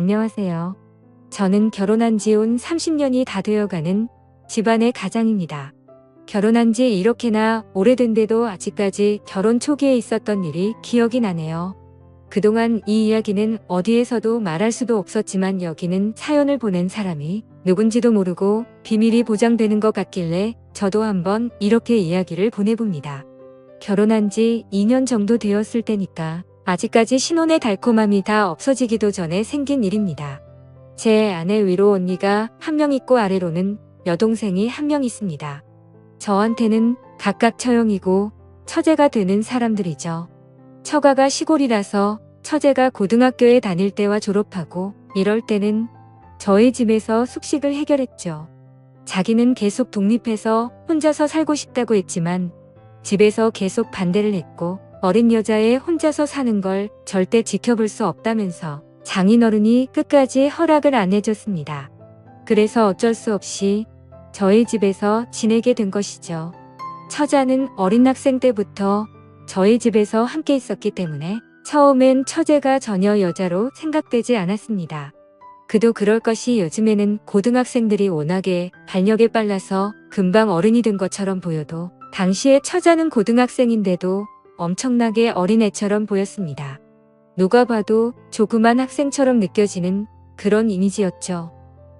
안녕하세요. 저는 결혼한 지 온 30년이 다 되어가는 집안의 가장입니다. 결혼한 지 이렇게나 오래된데도 아직까지 결혼 초기에 있었던 일이 기억이 나네요. 그동안 이 이야기는 어디에서도 말할 수도 없었지만 여기는 사연을 보낸 사람이 누군지도 모르고 비밀이 보장되는 것 같길래 저도 한번 이렇게 이야기를 보내봅니다. 결혼한 지 2년 정도 되었을 때니까 아직까지 신혼의 달콤함이 다 없어지기도 전에 생긴 일입니다. 제 아내 위로 언니가 한 명 있고 아래로는 여동생이 한 명 있습니다. 저한테는 각각 처형이고 처제가 되는 사람들이죠. 처가가 시골이라서 처제가 고등학교에 다닐 때와 졸업하고 이럴 때는 저희 집에서 숙식을 해결했죠. 자기는 계속 독립해서 혼자서 살고 싶다고 했지만 집에서 계속 반대를 했고 어린 여자애 혼자서 사는 걸 절대 지켜볼 수 없다면서 장인어른이 끝까지 허락을 안 해줬습니다. 그래서 어쩔 수 없이 저희 집에서 지내게 된 것이죠. 처자는 어린 학생 때부터 저희 집에서 함께 있었기 때문에 처음엔 처제가 전혀 여자로 생각되지 않았습니다. 그도 그럴 것이 요즘에는 고등학생들이 워낙에 발력이 빨라서 금방 어른이 된 것처럼 보여도 당시에 처자는 고등학생인데도 엄청나게 어린애처럼 보였습니다. 누가 봐도 조그만 학생처럼 느껴지는 그런 이미지였죠.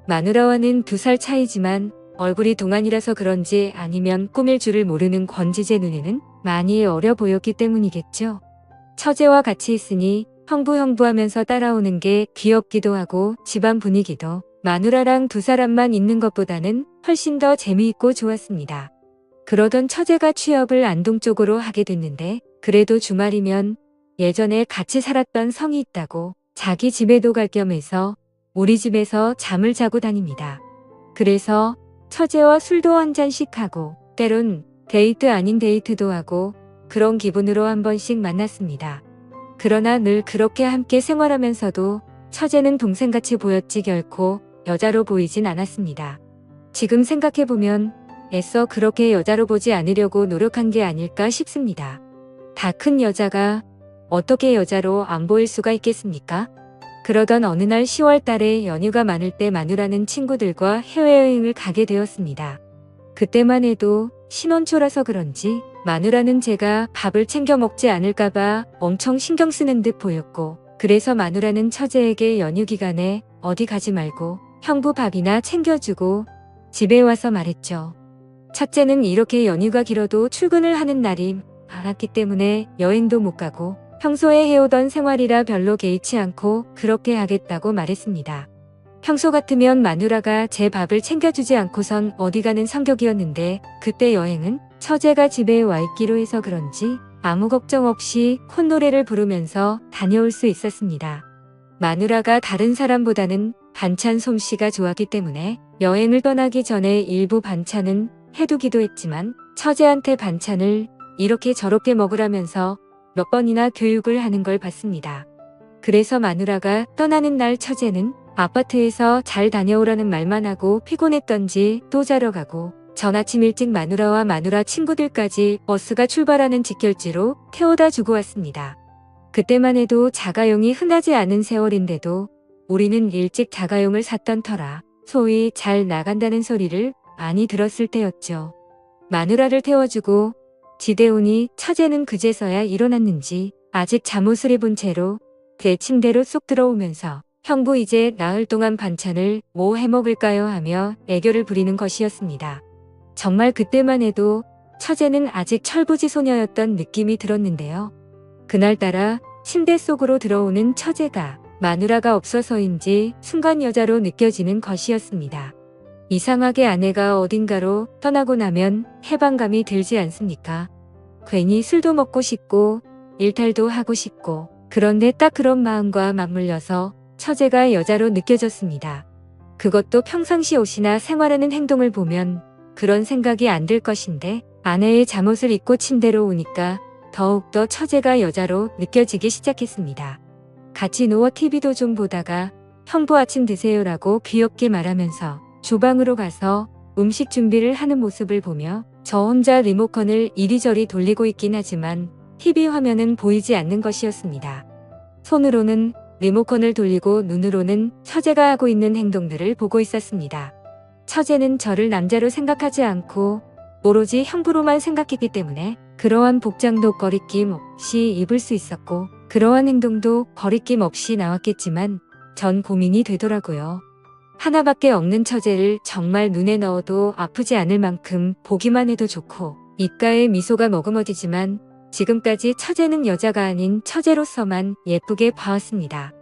마누라와는 2살 차이지만 얼굴이 동안이라서 그런지 아니면 꾸밀 줄을 모르는 권지제 눈에는 많이 어려 보였기 때문이겠죠. 처제와 같이 있으니 형부하면서 따라오는 게 귀엽기도 하고 집안 분위기도 마누라랑 2사람만 있는 것보다는 훨씬 더 재미있고 좋았습니다. 그러던 처제가 취업을 안동 쪽으로 하게 됐는데 그래도 주말이면 예전에 같이 살았던 성이 있다고 자기 집에도 갈 겸 해서 우리 집에서 잠을 자고 다닙니다. 그래서 처제와 술도 한 잔씩 하고 때론 데이트 아닌 데이트도 하고 그런 기분으로 한 번씩 만났습니다. 그러나 늘 그렇게 함께 생활하면서도 처제는 동생같이 보였지 결코 여자로 보이진 않았습니다. 지금 생각해보면 애써 그렇게 여자로 보지 않으려고 노력한 게 아닐까 싶습니다. 다 큰 여자가 어떻게 여자로 안 보일 수가 있겠습니까? 그러던 어느 날 10월 달에 연휴가 많을 때 마누라는 친구들과 해외여행을 가게 되었습니다. 그때만 해도 신혼초라서 그런지 마누라는 제가 밥을 챙겨 먹지 않을까봐 엄청 신경 쓰는 듯 보였고 그래서 마누라는 처제에게 연휴 기간에 어디 가지 말고 형부 밥이나 챙겨주고 집에 와서 말했죠. 첫째는 이렇게 연휴가 길어도 출근을 하는 날이 많았기 때문에 여행도 못 가고 평소에 해오던 생활이라 별로 개의치 않고 그렇게 하겠다고 말했습니다. 평소 같으면 마누라가 제 밥을 챙겨주지 않고선 어디 가는 성격이었는데 그때 여행은 처제가 집에 와 있기로 해서 그런지 아무 걱정 없이 콧노래를 부르면서 다녀올 수 있었습니다. 마누라가 다른 사람보다는 반찬 솜씨가 좋았기 때문에 여행을 떠나기 전에 일부 반찬은 해두기도 했지만 처제한테 반찬을 이렇게 저렇게 먹으라면서 몇 번이나 교육을 하는 걸 봤습니다. 그래서 마누라가 떠나는 날 처제는 아파트에서 잘 다녀오라는 말만 하고 피곤했던지 또 자러 가고 전 아침 일찍 마누라와 마누라 친구들까지 버스가 출발하는 직결지로 태워다 주고 왔습니다. 그때만 해도 자가용이 흔하지 않은 세월인데도 우리는 일찍 자가용을 샀던 터라 소위 잘 나간다는 소리를 많이 들었을 때였죠. 마누라를 태워주고 집에 오니 처제는 그제서야 일어났는지 아직 잠옷을 입은 채로 제 침대로 쏙 들어오면서 형부 이제 나흘 동안 반찬을 뭐 해먹을까요 하며 애교를 부리는 것이었습니다. 정말 그때만 해도 처제는 아직 철부지 소녀였던 느낌이 들었는데요. 그날따라 침대 속으로 들어오는 처제가 마누라가 없어서인지 순간 여자로 느껴지는 것이었습니다. 이상하게 아내가 어딘가로 떠나고 나면 해방감이 들지 않습니까? 괜히 술도 먹고 싶고 일탈도 하고 싶고 그런데 딱 그런 마음과 맞물려서 처제가 여자로 느껴졌습니다. 그것도 평상시 옷이나 생활하는 행동을 보면 그런 생각이 안 들 것인데 아내의 잠옷을 입고 침대로 오니까 더욱더 처제가 여자로 느껴지기 시작했습니다. 같이 누워 TV도 좀 보다가 형부 아침 드세요라고 귀엽게 말하면서 주방으로 가서 음식 준비를 하는 모습을 보며 저 혼자 리모컨을 이리저리 돌리고 있긴 하지만 TV 화면은 보이지 않는 것이었습니다. 손으로는 리모컨을 돌리고 눈으로는 처제가 하고 있는 행동들을 보고 있었습니다. 처제는 저를 남자로 생각하지 않고 오로지 형부로만 생각했기 때문에 그러한 복장도 거리낌 없이 입을 수 있었고 그러한 행동도 거리낌 없이 나왔겠지만 전 고민이 되더라고요. 하나밖에 없는 처제를 정말 눈에 넣어도 아프지 않을 만큼 보기만 해도 좋고 입가에 미소가 머금어지지만 지금까지 처제는 여자가 아닌 처제로서만 예쁘게 봐왔습니다.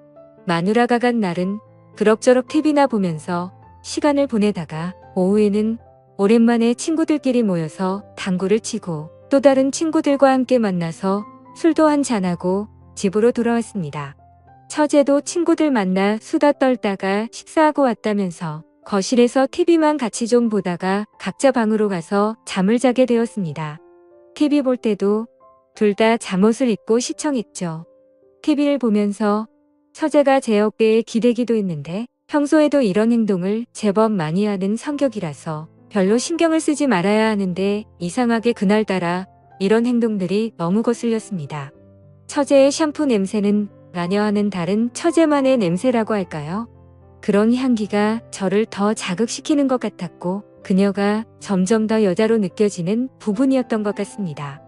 마누라가 간 날은 그럭저럭 TV나 보면서 시간을 보내다가 오후에는 오랜만에 친구들끼리 모여서 당구를 치고 또 다른 친구들과 함께 만나서 술도 한잔하고 집으로 돌아왔습니다. 처제도 친구들 만나 수다 떨다가 식사하고 왔다면서 거실에서 TV만 같이 좀 보다가 각자 방으로 가서 잠을 자게 되었습니다. TV 볼 때도 둘 다 잠옷을 입고 시청했죠. TV를 보면서 처제가 제 어깨에 기대기도 했는데 평소에도 이런 행동을 제법 많이 하는 성격이라서 별로 신경을 쓰지 말아야 하는데 이상하게 그날따라 이런 행동들이 너무 거슬렸습니다. 처제의 샴푸 냄새는 나녀와는 다른 처제만의 냄새라고 할까요? 그런 향기가 저를 더 자극시키는 것 같았고 그녀가 점점 더 여자로 느껴지는 부분이었던 것 같습니다.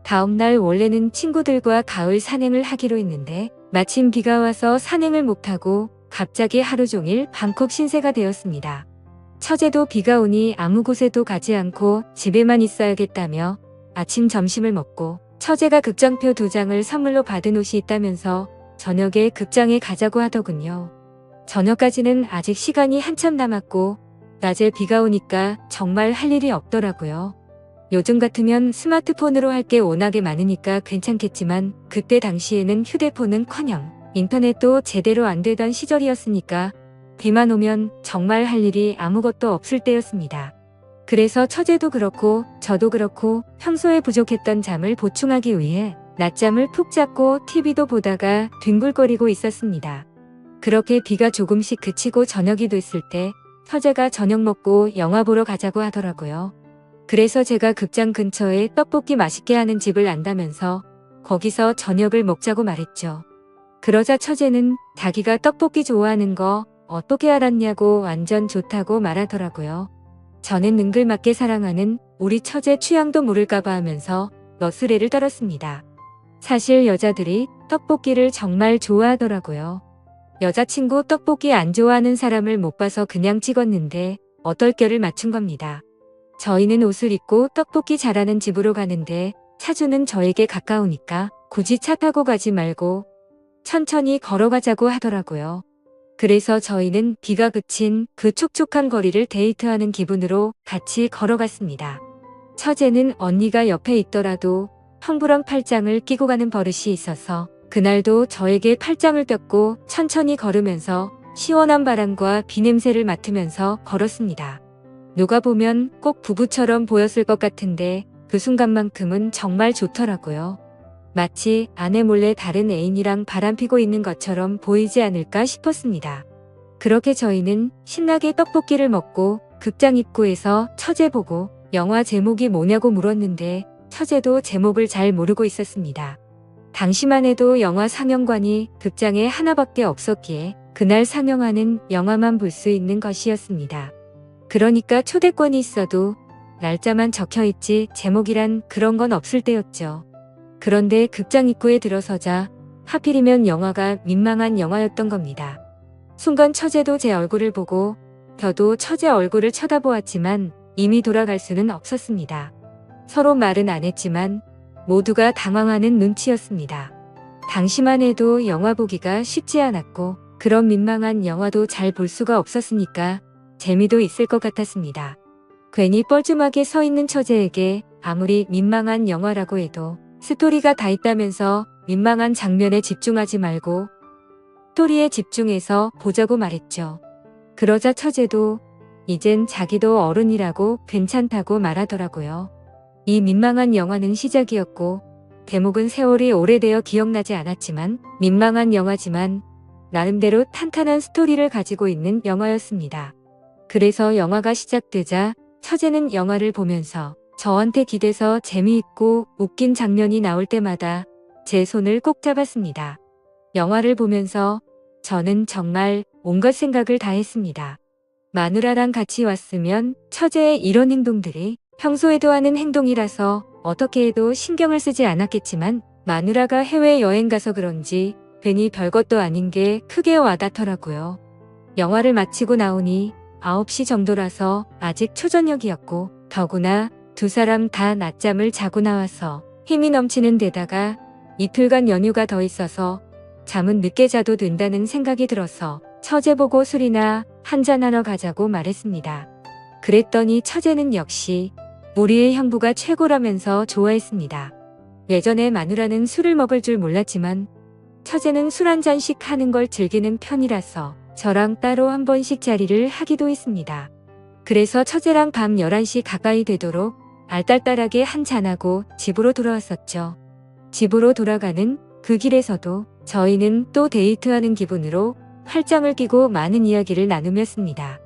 다음날 원래는 친구들과 가을 산행을 하기로 했는데 마침 비가 와서 산행을 못하고 갑자기 하루 종일 방콕 신세가 되었습니다. 처제도 비가 오니 아무 곳에도 가지 않고 집에만 있어야겠다며 아침 점심을 먹고 처제가 극장표 2장을 선물로 받은 옷이 있다면서 저녁에 극장에 가자고 하더군요. 저녁까지는 아직 시간이 한참 남았고 낮에 비가 오니까 정말 할 일이 없더라고요. 요즘 같으면 스마트폰으로 할 게 워낙에 많으니까 괜찮겠지만 그때 당시에는 휴대폰은커녕 인터넷도 제대로 안 되던 시절이었으니까 비만 오면 정말 할 일이 아무것도 없을 때였습니다. 그래서 처제도 그렇고 저도 그렇고 평소에 부족했던 잠을 보충하기 위해 낮잠을 푹 잤고 TV도 보다가 뒹굴거리고 있었습니다. 그렇게 비가 조금씩 그치고 저녁이 됐을 때 처제가 저녁 먹고 영화 보러 가자고 하더라고요. 그래서 제가 극장 근처에 떡볶이 맛있게 하는 집을 안다면서 거기서 저녁을 먹자고 말했죠. 그러자 처제는 자기가 떡볶이 좋아하는 거 어떻게 알았냐고 완전 좋다고 말하더라고요. 저는 능글맞게 사랑하는 우리 처제 취향도 모를까봐 하면서 너스레를 떨었습니다. 사실 여자들이 떡볶이를 정말 좋아하더라고요. 여자친구 떡볶이 안 좋아하는 사람을 못 봐서 그냥 찍었는데 어떨결을 맞춘 겁니다. 저희는 옷을 입고 떡볶이 잘하는 집으로 가는데 차주는 저에게 가까우니까 굳이 차 타고 가지 말고 천천히 걸어가자고 하더라고요. 그래서 저희는 비가 그친 그 촉촉한 거리를 데이트하는 기분으로 같이 걸어갔습니다. 처제는 언니가 옆에 있더라도 형부랑 팔짱을 끼고 가는 버릇이 있어서 그날도 저에게 팔짱을 꼈고 천천히 걸으면서 시원한 바람과 비 냄새를 맡으면서 걸었습니다. 누가 보면 꼭 부부처럼 보였을 것 같은데 그 순간만큼은 정말 좋더라고요. 마치 아내 몰래 다른 애인이랑 바람피고 있는 것처럼 보이지 않을까 싶었습니다. 그렇게 저희는 신나게 떡볶이를 먹고 극장 입구에서 처제 보고 영화 제목이 뭐냐고 물었는데 처제도 제목을 잘 모르고 있었습니다. 당시만 해도 영화 상영관이 극장에 하나밖에 없었기에 그날 상영하는 영화만 볼 수 있는 것이었습니다. 그러니까 초대권이 있어도 날짜만 적혀있지 제목이란 그런 건 없을 때였죠. 그런데 극장 입구에 들어서자 하필이면 영화가 민망한 영화였던 겁니다. 순간 처제도 제 얼굴을 보고 저도 처제 얼굴을 쳐다보았지만 이미 돌아갈 수는 없었습니다. 서로 말은 안 했지만 모두가 당황하는 눈치였습니다. 당시만 해도 영화 보기가 쉽지 않았고 그런 민망한 영화도 잘 볼 수가 없었으니까 재미도 있을 것 같았습니다. 괜히 뻘쭘하게 서 있는 처제에게 아무리 민망한 영화라고 해도 스토리가 다 있다면서 민망한 장면에 집중하지 말고 스토리에 집중해서 보자고 말했죠. 그러자 처제도 이젠 자기도 어른이라고 괜찮다고 말하더라고요. 이 민망한 영화는 시작이었고 대목은 세월이 오래되어 기억나지 않았지만 민망한 영화지만 나름대로 탄탄한 스토리를 가지고 있는 영화였습니다. 그래서 영화가 시작되자 처제는 영화를 보면서 저한테 기대서 재미있고 웃긴 장면이 나올 때마다 제 손을 꼭 잡았습니다. 영화를 보면서 저는 정말 온갖 생각을 다 했습니다. 마누라랑 같이 왔으면 처제의 이런 행동들이 평소에도 하는 행동이라서 어떻게 해도 신경을 쓰지 않았겠지만 마누라가 해외여행 가서 그런지 괜히 별것도 아닌 게 크게 와닿더라고요. 영화를 마치고 나오니 9시 정도라서 아직 초저녁이었고 더구나 두 사람 다 낮잠을 자고 나와서 힘이 넘치는 데다가 이틀간 연휴가 더 있어서 잠은 늦게 자도 된다는 생각이 들어서 처제 보고 술이나 한잔하러 가자고 말했습니다. 그랬더니 처제는 역시 우리의 형부가 최고라면서 좋아했습니다. 예전에 마누라는 술을 먹을 줄 몰랐지만 처제는 술 한 잔씩 하는 걸 즐기는 편이라서 저랑 따로 한 번씩 자리를 하기도 했습니다. 그래서 처제랑 밤 11시 가까이 되도록 알딸딸하게 한잔하고 집으로 돌아왔었죠. 집으로 돌아가는 그 길에서도 저희는 또 데이트하는 기분으로 팔짱을 끼고 많은 이야기를 나누었습니다.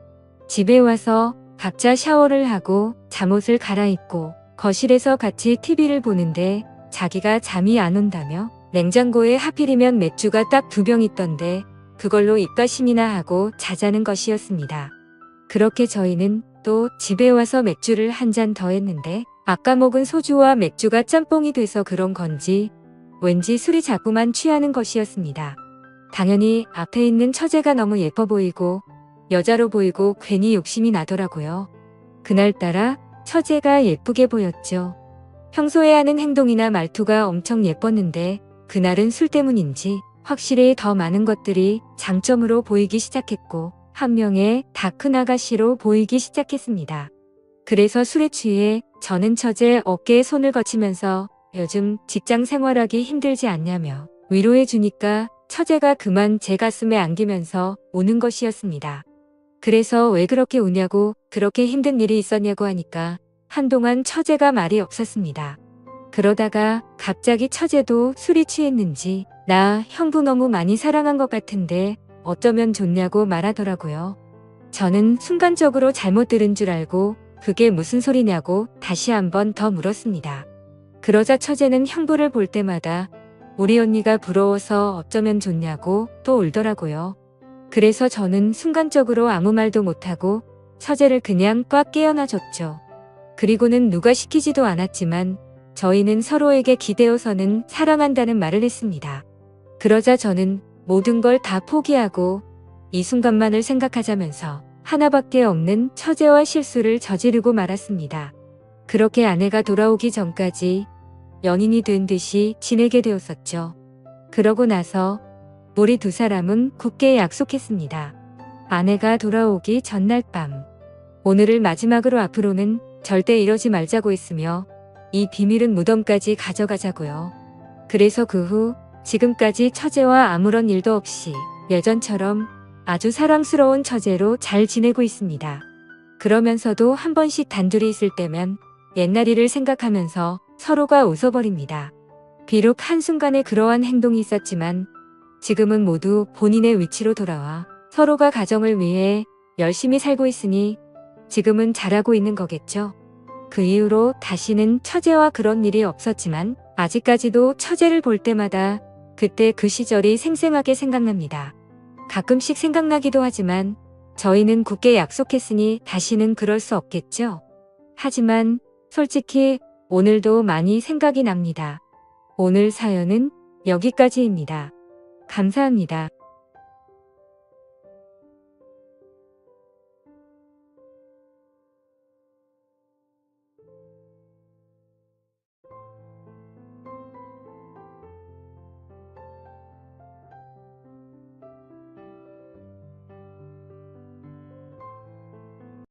집에 와서 각자 샤워를 하고 잠옷을 갈아입고 거실에서 같이 TV를 보는데 자기가 잠이 안 온다며 냉장고에 하필이면 맥주가 딱 2병 있던데 그걸로 입가심이나 하고 자자는 것이었습니다. 그렇게 저희는 또 집에 와서 맥주를 한 잔 더 했는데 아까 먹은 소주와 맥주가 짬뽕이 돼서 그런 건지 왠지 술이 자꾸만 취하는 것이었습니다. 당연히 앞에 있는 처제가 너무 예뻐 보이고 여자로 보이고 괜히 욕심이 나더라고요. 그날따라 처제가 예쁘게 보였죠. 평소에 하는 행동이나 말투가 엄청 예뻤는데 그날은 술 때문인지 확실히 더 많은 것들이 장점으로 보이기 시작했고 한 명의 다 큰 아가씨로 보이기 시작했습니다. 그래서 술에 취해 저는 처제 어깨에 손을 거치면서 요즘 직장 생활하기 힘들지 않냐며 위로해 주니까 처제가 그만 제 가슴에 안기면서 우는 것이었습니다. 그래서 왜 그렇게 우냐고 그렇게 힘든 일이 있었냐고 하니까 한동안 처제가 말이 없었습니다. 그러다가 갑자기 처제도 술이 취했는지 나 형부 너무 많이 사랑한 것 같은데 어쩌면 좋냐고 말하더라고요. 저는 순간적으로 잘못 들은 줄 알고 그게 무슨 소리냐고 다시 한번 더 물었습니다. 그러자 처제는 형부를 볼 때마다 우리 언니가 부러워서 어쩌면 좋냐고 또 울더라고요. 그래서 저는 순간적으로 아무 말도 못하고 처제를 그냥 꽉 깨어놔줬죠. 그리고는 누가 시키지도 않았지만 저희는 서로에게 기대어서는 사랑한다는 말을 했습니다. 그러자 저는 모든 걸 다 포기하고 이 순간만을 생각하자면서 하나밖에 없는 처제와 실수를 저지르고 말았습니다. 그렇게 아내가 돌아오기 전까지 연인이 된 듯이 지내게 되었었죠. 그러고 나서 우리 두 사람은 굳게 약속했습니다. 아내가 돌아오기 전날 밤. 오늘을 마지막으로 앞으로는 절대 이러지 말자고 했으며 이 비밀은 무덤까지 가져가자고요. 그래서 그 후 지금까지 처제와 아무런 일도 없이 예전처럼 아주 사랑스러운 처제로 잘 지내고 있습니다. 그러면서도 한 번씩 단둘이 있을 때면 옛날 일을 생각하면서 서로가 웃어버립니다. 비록 한순간에 그러한 행동이 있었지만 지금은 모두 본인의 위치로 돌아와 서로가 가정을 위해 열심히 살고 있으니 지금은 잘하고 있는 거겠죠. 그 이후로 다시는 처제와 그런 일이 없었지만 아직까지도 처제를 볼 때마다 그때 그 시절이 생생하게 생각납니다. 가끔씩 생각나기도 하지만 저희는 굳게 약속했으니 다시는 그럴 수 없겠죠. 하지만 솔직히 오늘도 많이 생각이 납니다. 오늘 사연은 여기까지입니다. 감사합니다.